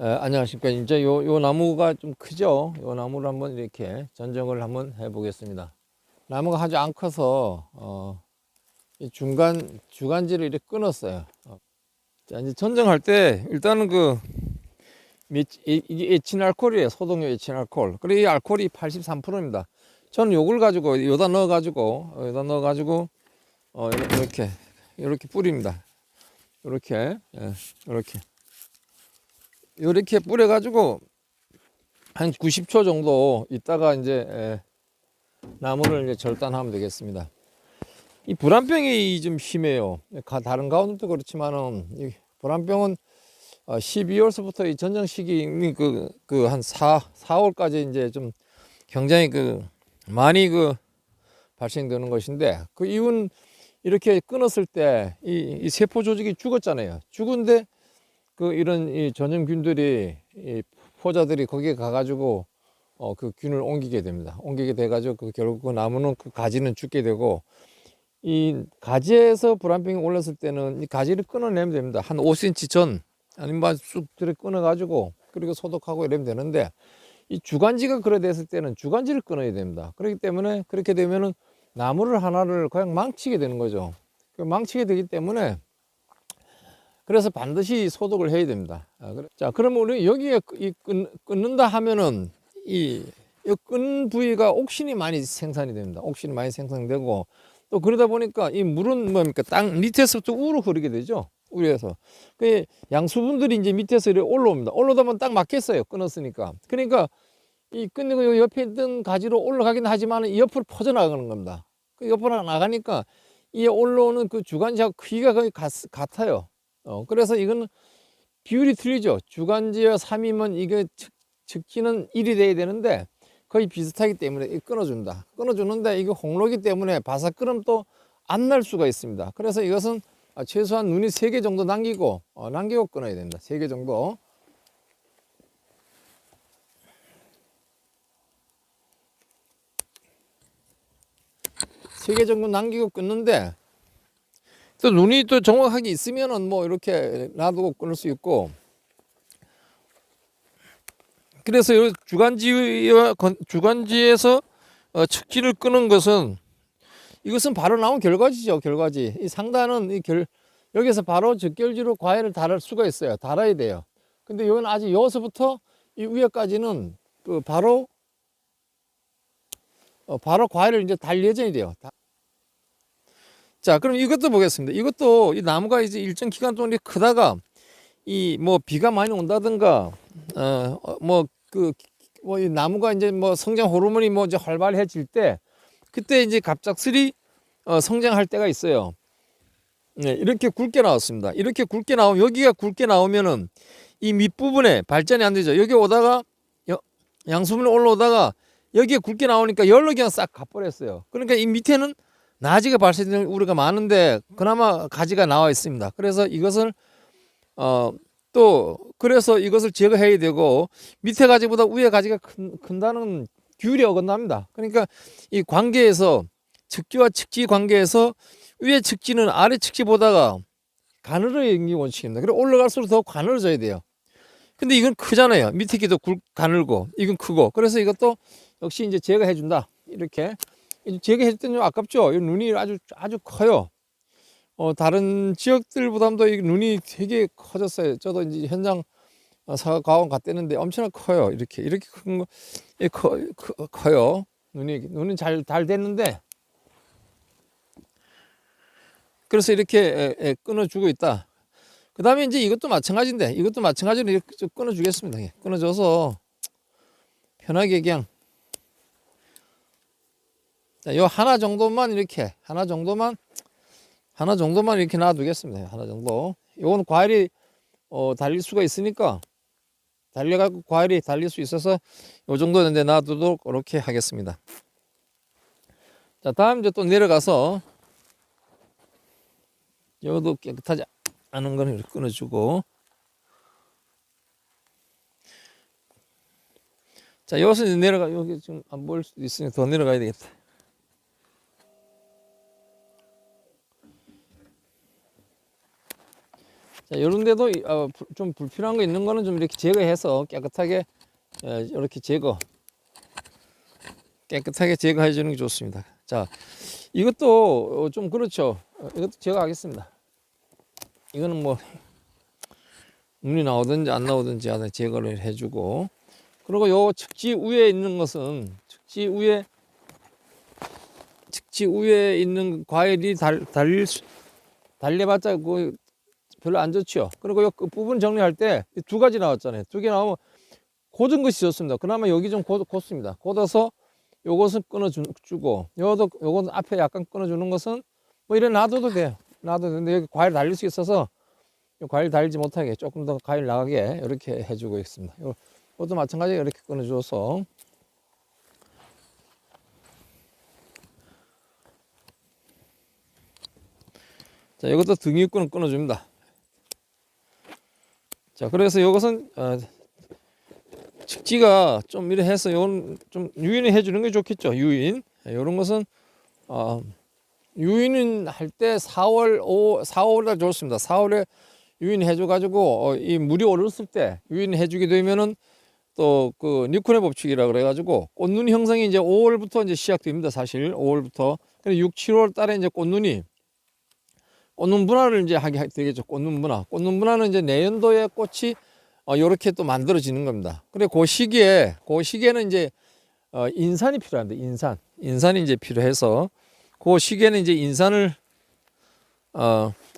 안녕하십니까. 이제 요 나무가 좀 크죠? 요 나무를 한번 이렇게 전정을 한번 해 보겠습니다. 나무가 아주 안 커서, 이 주간지를 이렇게 끊었어요. 자, 이제 전정할 때, 일단은 이게 에치날콜이에요. 소독용 에치날콜. 그리고 이 알콜이 83%입니다. 저는 요걸 가지고, 이렇게 뿌립니다. 이렇게 뿌려가지고, 한 90초 정도 있다가 이제 나무를 이제 절단하면 되겠습니다. 이 불안병이 좀 심해요. 다른 가운데도 그렇지만은 이 불안병은 12월서부터 이 전정 시기 한 4월까지 이제 좀 굉장히 많이 발생되는 것인데, 그 이유는 이렇게 끊었을 때 이 세포 조직이 죽었잖아요. 죽은데 이런 이 전염균들이, 이 포자들이 거기에 가가지고 그 균을 옮기게 됩니다. 옮기게 돼가지고 결국 그 나무는 그 가지는 죽게 되고, 이 가지에서 불안병이 올랐을 때는 이 가지를 끊어내면 됩니다. 한 5cm 전 아니면 쑥 들어 끊어가지고 그리고 소독하고 이러면 되는데, 이 주간지가 그래 됐을 때는 주간지를 끊어야 됩니다. 그렇기 때문에 그렇게 되면은 나무를 하나를 그냥 망치게 되는 거죠. 망치게 되기 때문에 그래서 반드시 소독을 해야 됩니다. 자, 그러면 우리 여기에 끊는다 하면은 이 끈 부위가 옥신이 많이 생산이 됩니다. 옥신이 많이 생성되고, 또 그러다 보니까 이 물은 뭡니까? 땅 밑에서부터 우로 흐르게 되죠. 위에서. 그 양수분들이 이제 밑에서 이렇게 올라옵니다. 올라오다 보면 딱 막혔어요. 끊었으니까. 그러니까 이 끊고 요 옆에 있던 가지로 올라가긴 하지만 이 옆으로 퍼져나가는 겁니다. 그 옆으로 나가니까 이 올라오는 그 주간지하고 크기가 거의 같아요. 그래서 이건 비율이 틀리죠. 주간지와 3이면 이게 측지는 1이 돼야 되는데 거의 비슷하기 때문에 끊어준다. 끊어주는데 이게 홍로기 때문에 바삭 끓으면 또 안 날 수가 있습니다. 그래서 이것은 최소한 눈이 3개 정도 남기고 끊어야 된다. 3개 정도. 3개 정도 남기고 끊는데, 또 눈이 또 정확하게 있으면은 뭐 이렇게 놔두고 끊을 수 있고, 그래서 이 주간지에서 측지를 끄는 것은, 이것은 바로 나온 결과지죠. 결과지. 이 상단은 여기서 바로 적결지로 과일을 달을 수가 있어요. 달아야 돼요. 근데 여기는 아직 여기서부터 이 위에까지는 바로 과일을 이제 달 예정이 돼요. 자, 그럼 이것도 보겠습니다. 이것도 이 나무가 이제 일정 기간 동안 크다가 이 뭐 비가 많이 온다든가 이 나무가 이제 뭐 성장 호르몬이 뭐 이제 활발해질 때, 그때 이제 갑작스레 성장할 때가 있어요. 네, 이렇게 굵게 나왔습니다. 이렇게 굵게 나오면, 여기가 굵게 나오면은 이 밑부분에 발전이 안 되죠. 여기 오다가 양수분이 올라오다가 여기에 굵게 나오니까 열로 그냥 싹 가버렸어요. 그러니까 이 밑에는 나지가 발생될 우려가 많은데 그나마 가지가 나와 있습니다. 그래서 이것을 그래서 이것을 제거해야 되고, 밑에 가지보다 위에 가지가 큰다는 규율이 어긋납니다. 그러니까 이 관계에서, 측지와 측지 관계에서 위에 측지는 아래 측지보다가 가늘어야 하는 게 원칙입니다. 그리고 올라갈수록 더 가늘어져야 돼요. 근데 이건 크잖아요. 밑에 기도 가늘고 이건 크고, 그래서 이것도 역시 이제 제거해 준다. 이렇게 제거해 줬더니 좀 아깝죠. 이 눈이 아주 커요. 다른 지역들보다도 이 눈이 되게 커졌어요. 저도 이제 현장 사과학원 갔대는데 엄청나게 커요. 이렇게 큰 거, 커요. 눈은 잘 됐는데, 그래서 이렇게 끊어주고 있다. 그 다음에 이제 이것도 마찬가지인데, 이것도 마찬가지로 이렇게 좀 끊어주겠습니다. 끊어줘서 편하게 그냥, 자, 요 하나 정도만 이렇게 놔두겠습니다. 하나 정도. 요건 과일이 달릴 수가 있으니까, 달려가고 과일이 달릴 수 있어서 요 정도는 이제 놔두도록 이렇게 하겠습니다. 자, 다음 이제 또 내려가서 여기도 깨끗하지 않은 거는 이렇게 끊어주고, 자, 여기서 이제 여기 지금 안 보일 수도 있으니 더 내려가야 되겠다. 자, 이런 데도 좀 불필요한 거 있는 거는 좀 이렇게 제거해서 깨끗하게 이렇게 깨끗하게 제거해 주는 게 좋습니다. 자, 이것도 좀 그렇죠. 이것도 제거하겠습니다. 이거는 뭐 눈이 나오든지 안 나오든지 하나 제거를 해주고, 그리고 요 측지 위에 있는 것은 측지 위에 있는 과일이 달려봤자 그 별로 안 좋죠. 그리고 요 끝부분 정리할 때 두 가지 나왔잖아요. 두 개 나오면 고든 것이 좋습니다. 그나마 여기 좀 곧습니다. 곧어서 요것은 끊어주고, 요것은 앞에 약간 끊어주는 것은 뭐 이래 놔둬도 돼요. 놔둬도 되는데 여기 과일 달릴 수 있어서 과일 달리지 못하게 조금 더 과일 나가게 이렇게 해주고 있습니다. 이것도 마찬가지로 이렇게 끊어줘서, 자, 이것도 등위권을 끊어줍니다. 자, 그래서 이것은 측지가 좀 이래 해서 이건 좀 유인을 해주는 게 좋겠죠. 유인. 이런 것은 유인은 할 때 4월달 좋습니다. 4월에 유인해 줘가지고 이 물이 오르실 때 유인해 주게 되면은 또 그 뉴턴의 법칙이라 그래가지고 꽃눈 형성이 이제 5월부터 이제 시작됩니다. 사실 5월부터. 그래서 6, 7월 달에 이제 꽃눈 분화를 이제 하게 되겠죠. 꽃눈 분화는 이제 내년도에 꽃이 요렇게 또 만들어지는 겁니다. 그래 그 시기에는 이제 인산이 필요합니다. 인산이 이제 필요해서 그 시기에는 이제 인산을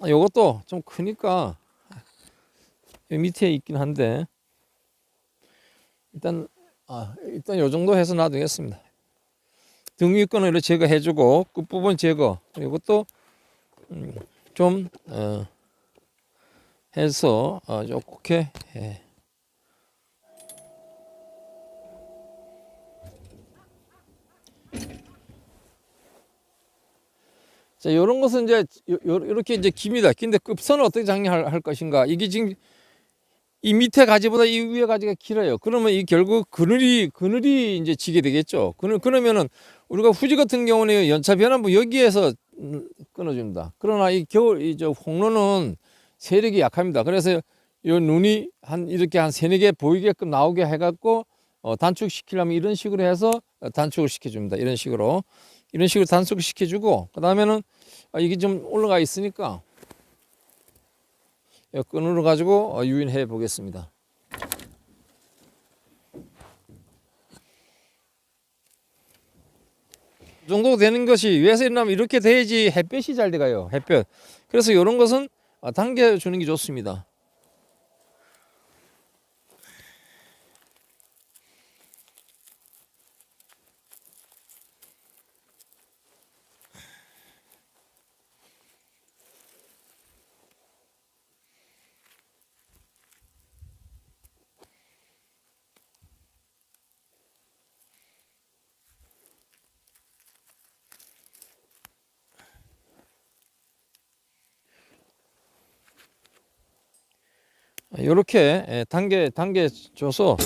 요것도 좀 크니까 밑에 있긴 한데 일단 요 정도 해서 놔두겠습니다. 등 위 거는 이렇게 제거해주고 끝부분 제거, 이것도 좀 해서 이렇게 자, 이런 것은 이제 이렇게 이제 깁니다. 근데 끝선을 어떻게 장려할 것인가? 이게 지금 이 밑에 가지보다 이 위에 가지가 길어요. 그러면 이 결국 그늘이 이제 지게 되겠죠. 그러면은 우리가 후지 같은 경우는 연차 변환부 여기에서 끊어줍니다. 그러나 이 홍로는 세력이 약합니다. 그래서 이 눈이 이렇게 한 3-4개 보이게끔 나오게 해갖고 단축시키려면 이런 식으로 해서 단축을 시켜줍니다. 이런 식으로 단축을 시켜주고, 그 다음에는 이게 좀 올라가 있으니까 끈으로 가지고 유인해 보겠습니다. 이 정도 되는 것이 왜서 일어나면 이렇게 돼야지 햇볕이 잘 돼가요. 햇볕. 그래서 이런 것은 당겨주는 게 좋습니다. 이렇게 당겨줘서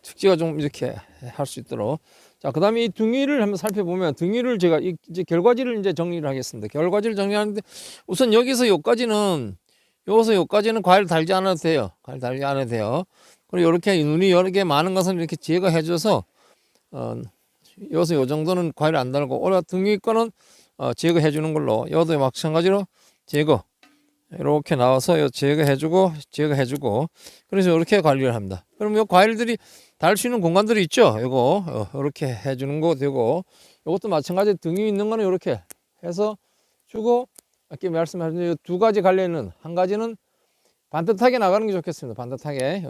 측지가 좀 이렇게 할 수 있도록. 자, 그 다음에 이 등위를 한번 살펴보면, 등위를 제가 이제 결과지를 이제 정리를 하겠습니다. 결과지를 정리하는데 우선 여기서 여기까지는 과일 달지 않아도 돼요. 그리고 이렇게 눈이 여러 개 많은 것은 이렇게 제거해줘서 여기서 요 정도는 과일 안 달고, 올라 등위 거는 제거해주는 걸로, 여도 마찬가지로 제거. 이렇게 나와서 제거해주고, 그래서 이렇게 관리를 합니다. 그럼 이 과일들이 달 수 있는 공간들이 있죠. 이거 이렇게 해주는 거 되고, 이것도 마찬가지 등이 있는 거는 이렇게 해서 주고, 아까 말씀하신 두 가지 관리는, 한 가지는 반듯하게 나가는 게 좋겠습니다. 반듯하게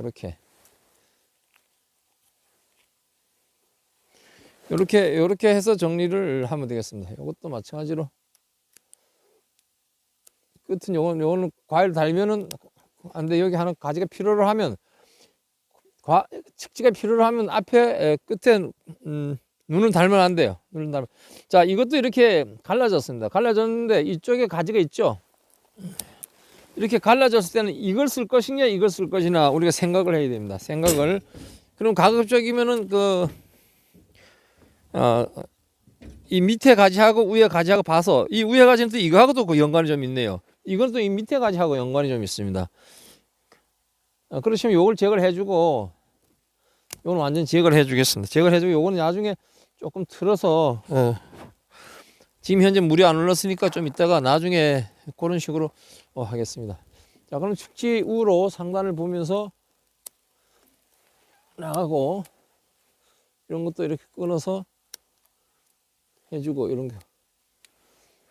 이렇게 해서 정리를 하면 되겠습니다. 이것도 마찬가지로. 끝은 요거는 과일 달면은 안 돼. 여기 하나 가지가 필요로 하면, 측지가 필요로 하면 앞에 끝에 눈을 달면 안 돼요. 자, 이것도 이렇게 갈라졌습니다. 갈라졌는데 이쪽에 가지가 있죠. 이렇게 갈라졌을 때는 이걸 쓸 것이냐 이걸 쓸 것이냐 우리가 생각을 해야 됩니다. 그럼 가급적이면은 이 밑에 가지하고 위에 가지하고 봐서, 이 위에 가지는 또 이거하고도 그 연관이 좀 있네요. 이건 또 이 밑에 가지하고 연관이 좀 있습니다. 그렇지만 요걸 제거를 해주고, 요건 완전 제거를 해주겠습니다. 제거를 해주고, 요거는 나중에 조금 틀어서, 지금 현재 물이 안 올랐으니까 좀 이따가 나중에 그런 식으로 하겠습니다. 자, 그럼 축지 우로 상단을 보면서 나가고, 이런 것도 이렇게 끊어서 해주고, 이런 거.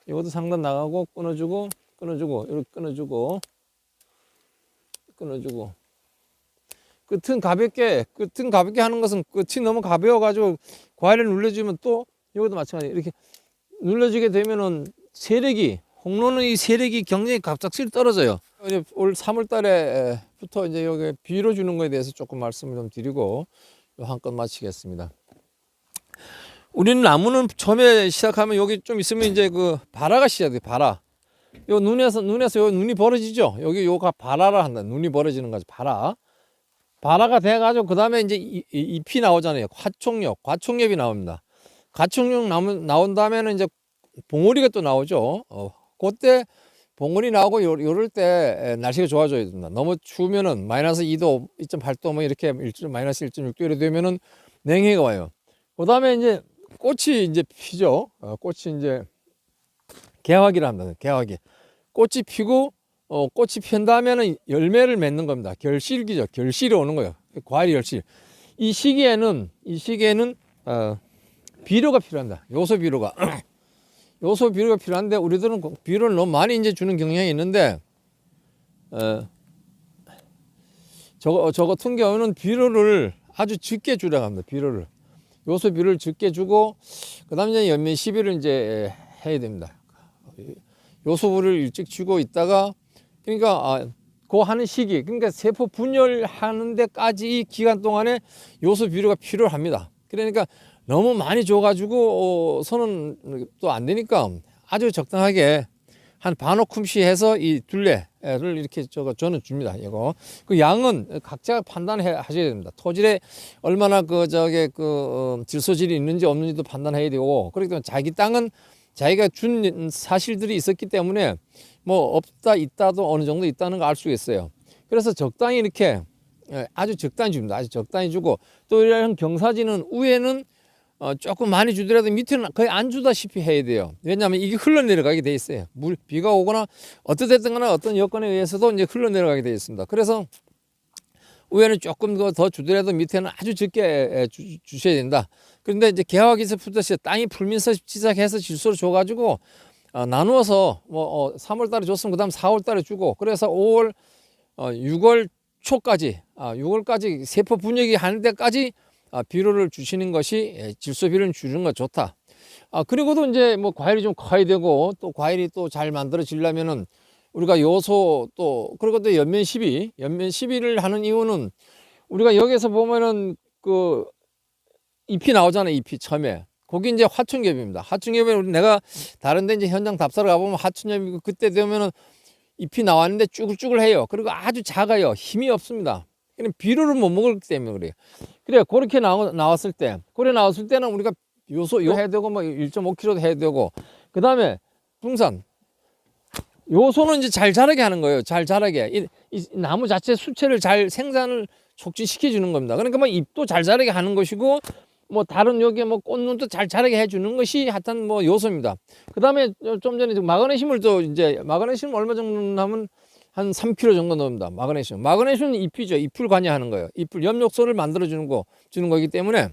이것도 상단 나가고, 끊어주고, 이렇게 끊어주고, 끝은 가볍게 하는 것은 끝이 너무 가벼워가지고 과일을 눌러주면 또 이것도 마찬가지. 이렇게 눌러주게 되면은 홍로는 이 세력이 굉장히 갑작스레 떨어져요. 올 3월 달에부터 이제 여기 비료 주는 거에 대해서 조금 말씀을 좀 드리고 한 건 마치겠습니다. 우리는 나무는 처음에 시작하면 여기 좀 있으면 이제 그 발화가 시작돼요. 발화. 요 눈에서 요 눈이 벌어지죠. 여기 요가 발화를 한다. 눈이 벌어지는 거죠. 발화가 돼가지고 그 다음에 이제 잎이 나오잖아요. 과총엽이 나옵니다. 과총엽 나온 다음에는 이제 봉우리가 또 나오죠. 그때 봉우리 나오고 요럴 때 날씨가 좋아져야 됩니다. 너무 추우면은 마이너스 2도, 2.8도 뭐 이렇게 마이너스 1.6도 이래 되면은 냉해가 와요. 그 다음에 이제 꽃이 이제 피죠. 꽃이 이제 개화기를 합니다. 개화기. 꽃이 피고 꽃이 핀 다음에는 열매를 맺는 겁니다. 결실기죠. 결실이 오는 거예요. 과일 결실. 이 시기에는 비료가 필요합니다. 요소 비료가 필요한데 우리들은 비료를 너무 많이 이제 주는 경향이 있는데 저 같은 경우는 비료를 아주 적게 주라고 합니다. 요소 비료를 적게 주고 그다음에 이제 연면 시비를 이제 해야 됩니다. 요소 비료를 일찍 주고 있다가 그러니까 그 하는 시기, 그러니까 세포 분열하는 데까지 이 기간 동안에 요소 비료가 필요합니다. 그러니까 너무 많이 줘가지고 선은 또 안 되니까 아주 적당하게 한 반오쿰씩 해서 이 둘레를 이렇게 저는 줍니다. 이거 그 양은 각자 판단해 하셔야 됩니다. 토질에 얼마나 질소질이 있는지 없는지도 판단해야 되고 그렇기 때문에 자기 땅은 자기가 준 사실들이 있었기 때문에 뭐 없다 있다도 어느 정도 있다는 거 알 수 있어요. 그래서 적당히 이렇게 아주 적당히 줍니다. 아주 적당히 주고 또 이런 경사지는 위에는 조금 많이 주더라도 밑에는 거의 안 주다시피 해야 돼요. 왜냐하면 이게 흘러내려가게 돼 있어요. 비가 오거나 어떻든 간에 어떤 여건에 의해서도 이제 흘러내려가게 돼 있습니다. 그래서 위에는 조금 더 주더라도 밑에는 아주 적게 주셔야 된다. 그런데 이제 개화기서부터 땅이 풀면서 시작해서 질소를 줘가지고 나누어서 뭐 3월 달에 줬으면 그다음 4월 달에 주고 그래서 5월 6월 초까지 6월까지 세포 분열이 하는 데까지 비료를 주시는 것이 질소 비료를 주는 거 좋다. 그리고도 이제 뭐 과일이 좀 커야 되고 또 과일이 또 잘 만들어지려면은 우리가 요소 또 그리고 또 연면 시비를 하는 이유는 우리가 여기서 보면은 그 잎이 나오잖아요. 잎이 처음에 거기 이제 화충엽입니다. 화충엽은 내가 다른데 이제 현장 답사를 가보면 화충엽이고 그때 되면은 잎이 나왔는데 쭈글쭈글해요. 그리고 아주 작아요. 힘이 없습니다. 그냥 비료를 못 먹기 때문에 그래요. 그래 그렇게 나왔을 때는 우리가 요소 해야 되고 뭐 1.5kg도 해야 되고 그 다음에 중산 요소는 이제 잘 자라게 하는 거예요. 잘 자라게 이 나무 자체 수체를 잘 생산을 촉진시켜 주는 겁니다. 그러니까 뭐 잎도 잘 자라게 하는 것이고 뭐 다른 여기에 뭐 꽃눈도 잘 자라게 해주는 것이 하여튼 뭐 요소입니다. 그 다음에 좀 전에 마그네슘을 또 이제 마그네슘 얼마 정도 넣으면 한 3kg 정도 넣습니다. 마그네슘은 잎이죠. 잎을 관여하는 거예요. 잎을 엽록소를 만들어 주는 거기 때문에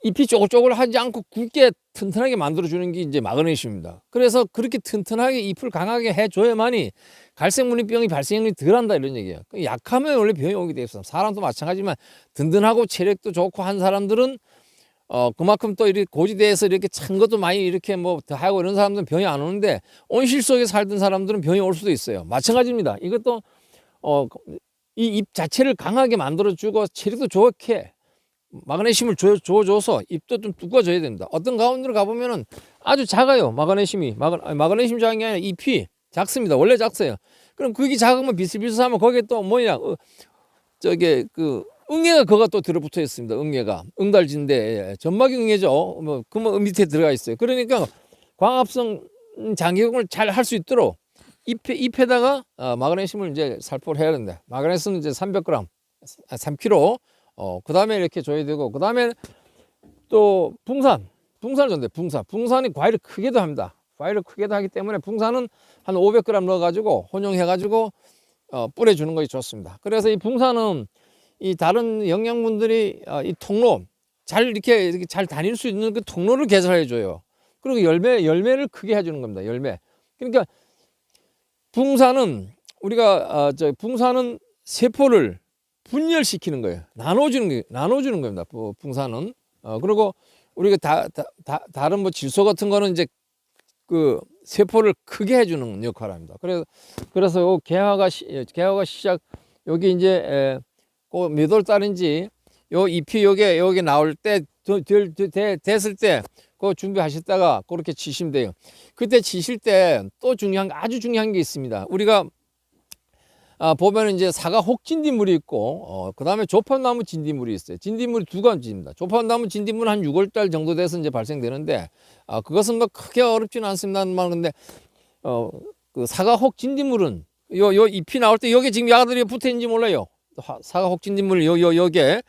잎이 쪼글쪼글하지 않고 굵게 튼튼하게 만들어 주는 게 이제 마그네슘입니다. 그래서 그렇게 튼튼하게 잎을 강하게 해줘야만이 갈색무늬병이 발생이 덜한다 이런 얘기예요. 약하면 원래 병이 오게 돼 있어. 사람도 마찬가지지만 든든하고 체력도 좋고 한 사람들은 그만큼 또 이렇게 고지대에서 이렇게 찬 것도 많이 이렇게 뭐 더 하고 이런 사람들은 병이 안 오는데 온실 속에 살던 사람들은 병이 올 수도 있어요. 마찬가지입니다. 이것도 이 잎 자체를 강하게 만들어주고 체력도 좋게 마그네슘을 줘서 잎도 좀 두꺼워져야 됩니다. 어떤 가운데로 가보면은 아주 작아요. 마그네슘이 마그네슘 작은 게 아니라 잎이 작습니다. 원래 작어요. 그럼 그게 작으면 비슷비슷하면 거기에 또 뭐냐 응애가 그가 또 들어붙어 있습니다. 응애가 응달진데 점막이 응애죠. 뭐 밑에 들어가 있어요. 그러니까 광합성 장기공을 잘 할 수 있도록 잎에다가 마그네슘을 이제 살포를 해야 되는데, 마그네슘은 이제 300g, 3kg. 그 다음에 이렇게 줘야 되고, 그 다음에 또 붕산을 줬는데, 붕산이 과일을 크게도 합니다. 과일을 크게도 하기 때문에 붕산은 한 500g 넣어가지고 혼용해가지고 뿌려주는 것이 좋습니다. 그래서 이 붕산은 이 다른 영양분들이 이 통로 이렇게 잘 다닐 수 있는 그 통로를 개설해 줘요. 그리고 열매를 크게 해주는 겁니다. 열매. 그러니까 붕산은 우리가 붕산은 세포를 분열시키는 거예요. 나눠주는 겁니다. 붕산은. 그리고 우리가 다른 뭐 질소 같은 거는 이제 그 세포를 크게 해주는 역할을 합니다. 그래서 요 개화가 시작, 여기 이제 몇 월 달인지 요 잎이 여기 나올 때 됐을 때 그거 준비하셨다가 그렇게 치시면 돼요. 그때 치실 때 또 아주 중요한 게 있습니다. 우리가 보면은 이제 사과 혹진딧물이 있고, 그 다음에 조팝나무 진딧물이 있어요. 진딧물이 두 가지입니다. 조팝나무 진딧물은 한 6월달 정도 돼서 이제 발생되는데, 그것은 뭐 크게 어렵지는 않습니다만, 근데, 그 사과 혹진딧물은 요 잎이 나올 때 여기 지금 야들이 붙어 있는지 몰라요. 사과 혹진딧물 여기에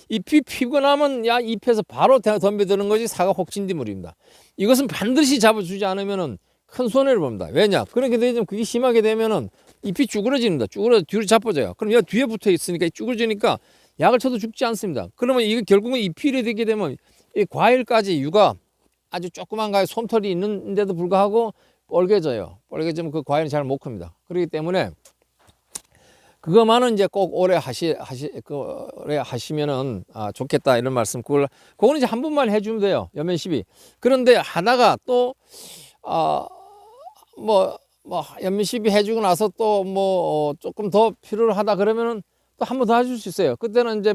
잎이 피고 나면 잎에서 바로 덤벼드는 것이 사과 혹진딧물입니다. 이것은 반드시 잡아주지 않으면은 큰 손해를 봅니다. 왜냐? 그렇게 되면 그게 심하게 되면은 잎이 쭈그러집니다. 뒤로 자빠져요. 그럼 얘가 뒤에 붙어 있으니까 쭈그러지니까 약을 쳐도 죽지 않습니다. 그러면 이게 결국은 잎이 이렇게 되게 되면 이 과일까지 유가 아주 조그만 과일 솜털이 있는데도 불구하고 뻘개져요. 뻘개지면 그 과일은 잘 못 큽니다. 그렇기 때문에 그것만은 이제 꼭 오래 하시면은 좋겠다 이런 말씀. 그거는 이제 한 번만 해주면 돼요. 연면 시비. 그런데 하다가 또 연면 시비 해주고 나서 또 조금 더 필요하다 그러면은 또 한 번 더 해줄 수 있어요. 그때는 이제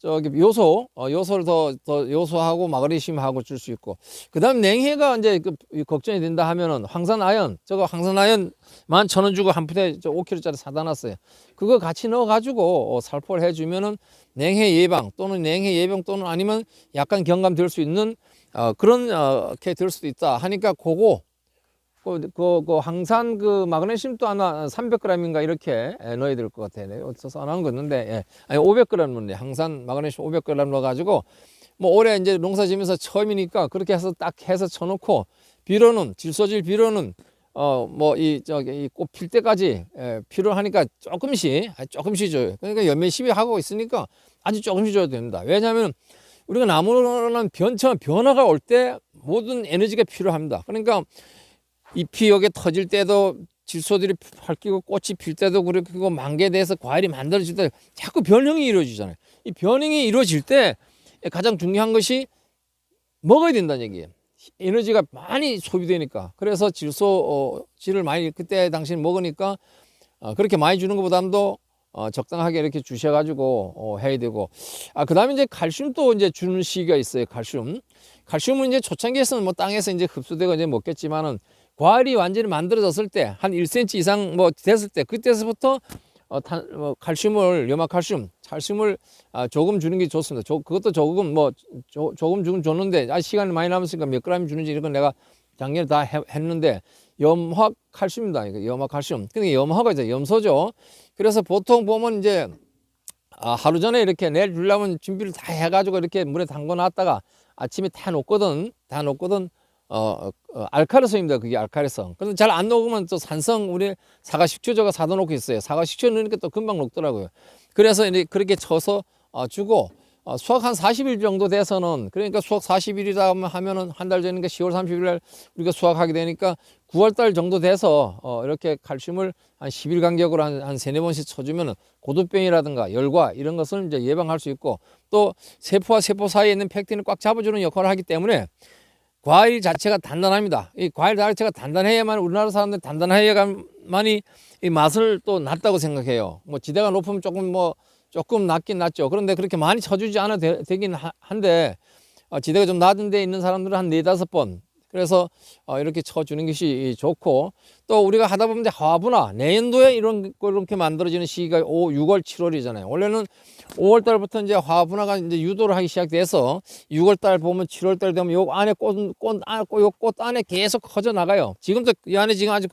요소를 더 요소하고 마그네슘하고 줄 수 있고, 그 다음 냉해가 이제 걱정이 된다 하면은 황산아연, 황산아연 11,000원 주고 한 푸대 5kg짜리 사다 놨어요. 그거 같이 넣어가지고 살포를 해주면은 냉해 예방 또는 아니면 약간 경감 될 수 있는 그렇게 될 수도 있다 하니까 항산 마그네슘도 아마 300g인가 이렇게 넣어야 될 것 같아요. 어디서 안 한 거 있는데, 아니 500g 넣네. 항산 마그네슘 500g 넣어가지고 올해 이제 농사 지면서 처음이니까 그렇게 해서 딱 해서 쳐놓고, 질소질 비료는 이 꽃 필 때까지 필요하니까 조금씩 줘요. 그러니까 연면 시비 하고 있으니까 아주 조금씩 줘야 됩니다. 왜냐하면 우리가 나무는 변화가 올 때 모든 에너지가 필요합니다. 그러니까 잎이 여기 터질 때도 질소들이 핥히고 꽃이 필 때도 그렇고 만개돼서 과일이 만들어질 때 자꾸 변형이 이루어지잖아요. 이 변형이 이루어질 때 가장 중요한 것이 먹어야 된다는 얘기예요. 에너지가 많이 소비되니까. 그래서 질소질을 많이 그때 당시에 먹으니까 그렇게 많이 주는 것보다도 적당하게 이렇게 주셔가지고 해야 되고, 그 다음에 이제 칼슘도 이제 주는 시기가 있어요. 칼슘은 이제 초창기에서는 땅에서 이제 흡수되고 이제 먹겠지만은 과일이 완전히 만들어졌을 때 한 1cm 이상 됐을 때 그때서부터 염화칼슘 조금 주는 게 좋습니다. 그것도 조금 줬는데 시간이 많이 남았으니까 몇 그램 주는지 이런 건 내가 작년에 다 했는데, 염화칼슘입니다. 이거 염화칼슘. 근데 염화가 이제 염소죠. 그래서 보통 보면 이제 하루 전에 이렇게 내일 주려면 준비를 다 해가지고 이렇게 물에 담궈 놨다가 아침에 다 녹거든. 알칼리성입니다. 그게 알칼리성. 그런데 잘 안 녹으면 또 산성, 우리 사과 식초제가 사다 놓고 있어요. 사과 식초 넣으니까 또 금방 녹더라고요. 그래서 이제 그렇게 쳐서 주고, 수확 한 40일 정도 돼서는, 그러니까 수확 40일이다 하면은 한 달 전이니까 10월 30일 날 우리가 수확하게 되니까 9월 달 정도 돼서 이렇게 칼슘을 한 10일 간격으로 한 3-4번씩 쳐주면은 고두병이라든가 열과 이런 것을 이제 예방할 수 있고, 또 세포와 세포 사이에 있는 팩틴을 꽉 잡아주는 역할을 하기 때문에 과일 자체가 단단합니다. 이 과일 자체가 단단해야만, 우리나라 사람들 단단해야만이 이 맛을 또 낫다고 생각해요. 지대가 높으면 조금 낫긴 낫죠. 그런데 그렇게 많이 쳐주지 않아도 되긴 한데, 지대가 좀 낮은 데 있는 사람들은 한 4-5번 그래서 이렇게 쳐주는 것이 좋고, 또 우리가 하다 보면 화분화 내년도에 이렇게 만들어지는 시기가 6월 7월이잖아요 원래는 5월 달부터 이제 화분화가 이제 유도를 하기 시작돼서 6월 달 보면 7월 달 되면 요 안에 꽃 안에 계속 커져 나가요. 지금도 이 안에 지금 아직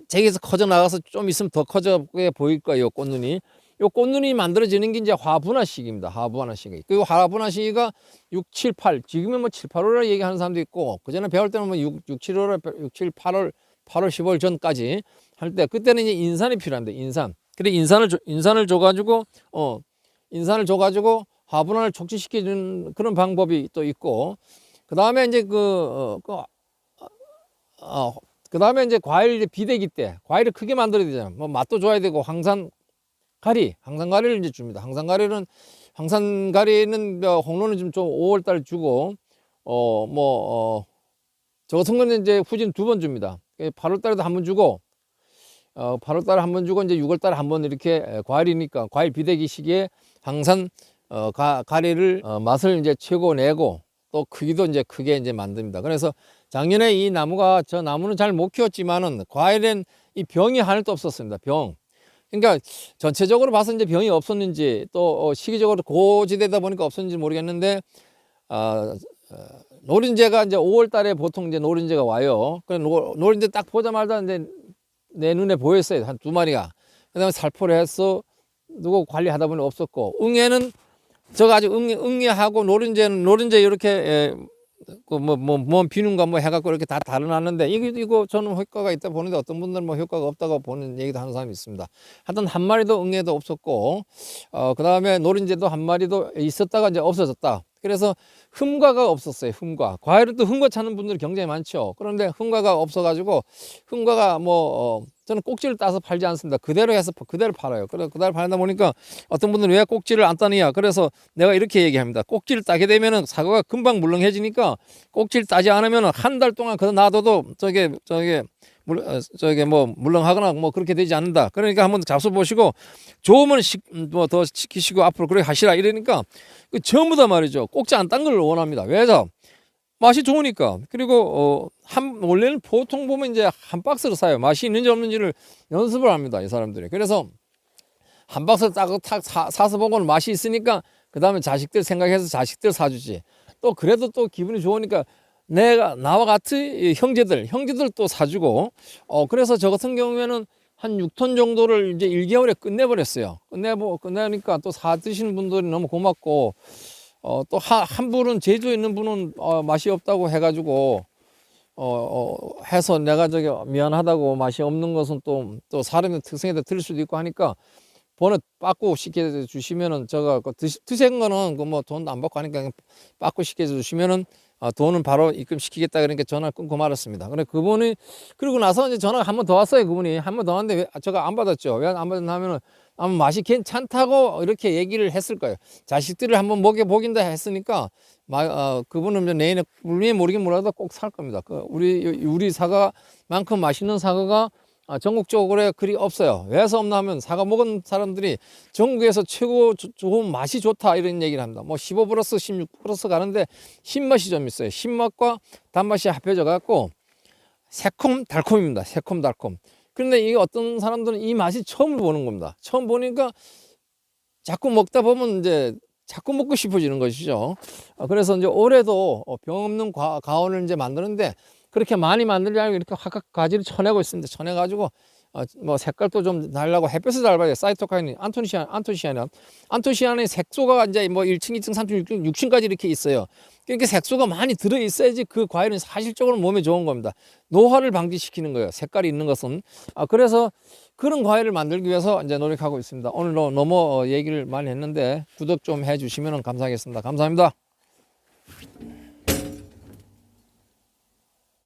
저기서 커져 나가서 좀 있으면 더 커져 보일 거예요. 꽃눈이. 요 꽃눈이 만들어지는 게 이제 화분화 시기입니다. 화분화 시기. 그리고 화분화 시기가 6, 7, 8. 지금은 뭐 7, 8월에 얘기하는 사람도 있고, 그전에 배울 때는 뭐 6, 7월, 6, 7, 8월, 8월, 10월 전까지 할 때, 그때는 이제 인산이 필요합니다. 인산. 그래, 인산을 줘가지고, 인산을 줘가지고 화분화를 촉진시켜주는 그런 방법이 또 있고, 그 다음에 이제 그 다음에 이제 과일 비대기 때, 과일을 크게 만들어야 되잖아요. 뭐 맛도 줘야 되고, 항산가리를 이제 줍니다. 항산가리는 홍로는 좀 5월 달 주고, 저 같은 거는 이제 후진 2번 줍니다. 8월 달에도 1번 주고, 8월 달에 1번 주고, 이제 6월 달에 1번 이렇게 과일이니까, 과일 비대기 시기에 가리를, 맛을 이제 최고 내고, 또 크기도 이제 크게 이제 만듭니다. 그래서 작년에 이 나무가, 저 나무는 잘 못 키웠지만은, 과일엔 이 병이 하나도 없었습니다. 병. 그러니까 전체적으로 봐서 이제 병이 없었는지 또 시기적으로 고지되다 보니까 없었는지 모르겠는데, 노린재가 이제 5월 달에 보통 이제 노린재가 와요. 그래 노린재 딱 보자마자 이제 내 눈에 보였어요. 한 2마리가. 그다음에 살포를 해서 누구 관리하다 보니 없었고, 응애는 저가 아주 응애하고 노린재 이렇게 비는가 뭐 해갖고 이렇게 다 달아놨는데, 이거 저는 효과가 있다 보는데, 어떤 분들은 뭐 효과가 없다고 보는 얘기도 하는 사람이 있습니다. 하여튼 한 마리도 응애도 없었고, 그 다음에 노린재도 한 마리도 있었다가 이제 없어졌다. 그래서 흠과가 없었어요. 흠과. 과일은 또 흠과 찾는 분들이 굉장히 많죠. 그런데 흠과가 없어가지고, 흠과가 저는 꼭지를 따서 팔지 않습니다. 그대로 해서 그대로 팔아요. 그래서 그대로 팔다 보니까 어떤 분들은 왜 꼭지를 안 따느냐. 그래서 내가 이렇게 얘기합니다. 꼭지를 따게 되면은 사과가 금방 물렁해지니까, 꼭지를 따지 않으면은 한 달 동안 그거 놔둬도 물렁하거나 뭐 그렇게 되지 않는다. 그러니까 한번 잡숴 보시고, 좋으면 더 시키시고 앞으로 그렇게 하시라 이러니까, 전부 다 말이죠. 꼭지 안 딴 걸 원합니다. 왜죠? 맛이 좋으니까. 그리고 원래는 보통 보면 이제 한 박스를 사요. 맛이 있는지 없는지를 연습을 합니다, 이 사람들이. 그래서 한 박스 딱 사서 보고는 맛이 있으니까, 그 다음에 자식들 생각해서 자식들 사주지. 또 그래도 또 기분이 좋으니까 나와 같은 형제들 또 사주고, 그래서 저 같은 경우에는 한 6톤 정도를 이제 1개월에 끝내버렸어요. 끝내니까 또 사 드시는 분들이 너무 고맙고, 또 한 분은 제주에 있는 분은 맛이 없다고 해가지고 해서 내가 미안하다고, 맛이 없는 것은 또 사람의 특성에 들을 수도 있고 하니까, 번호 빠꾸 시켜 주시면은, 제가 드신 거는 뭐 돈도 안 받고 하니까 빠꾸 시켜 주시면은 돈은 바로 입금시키겠다. 그러니까 전화를 끊고 말았습니다. 그래 그분이, 그리고 나서 이제 전화가 한 번 더 왔어요. 그분이 한 번 더 왔는데 제가 안 받았죠. 왜 안 받았나 하면은, 아마 맛이 괜찮다고 이렇게 얘기를 했을 거예요. 자식들을 한번 먹여보긴다 했으니까, 그분은 내년에 물리 모르긴 몰라도 꼭 살 겁니다. 우리 사과만큼 맛있는 사과가 전국적으로 그리 없어요. 왜서 없나 하면, 사과 먹은 사람들이 전국에서 최고 좋은 맛이 좋다 이런 얘기를 합니다. 뭐 15 플러스 16 플러스 가는데 신맛이 좀 있어요. 신맛과 단맛이 합해져 갖고 새콤 달콤입니다. 새콤 달콤. 그런데 이게 어떤 사람들은 이 맛이 처음 보는 겁니다. 처음 보니까 자꾸 먹다 보면 이제 자꾸 먹고 싶어지는 것이죠. 그래서 이제 올해도 병 없는 가온을 이제 만드는데, 그렇게 많이 만들지 않고 이렇게 확 가지를 쳐내고 있습니다. 쳐내가지고 뭐 색깔도 좀 달라고, 햇볕을 잘 봐야 돼요. 사이토카인, 안토시아닌의 색소가 이제 뭐 1층, 2층, 3층, 6층까지 이렇게 있어요. 그러니까 색소가 많이 들어 있어야지 그 과일은 사실적으로 몸에 좋은 겁니다. 노화를 방지시키는 거예요. 색깔이 있는 것은. 그래서 그런 과일을 만들기 위해서 이제 노력하고 있습니다. 오늘 너무 얘기를 많이 했는데, 구독 좀 해주시면 감사하겠습니다. 감사합니다.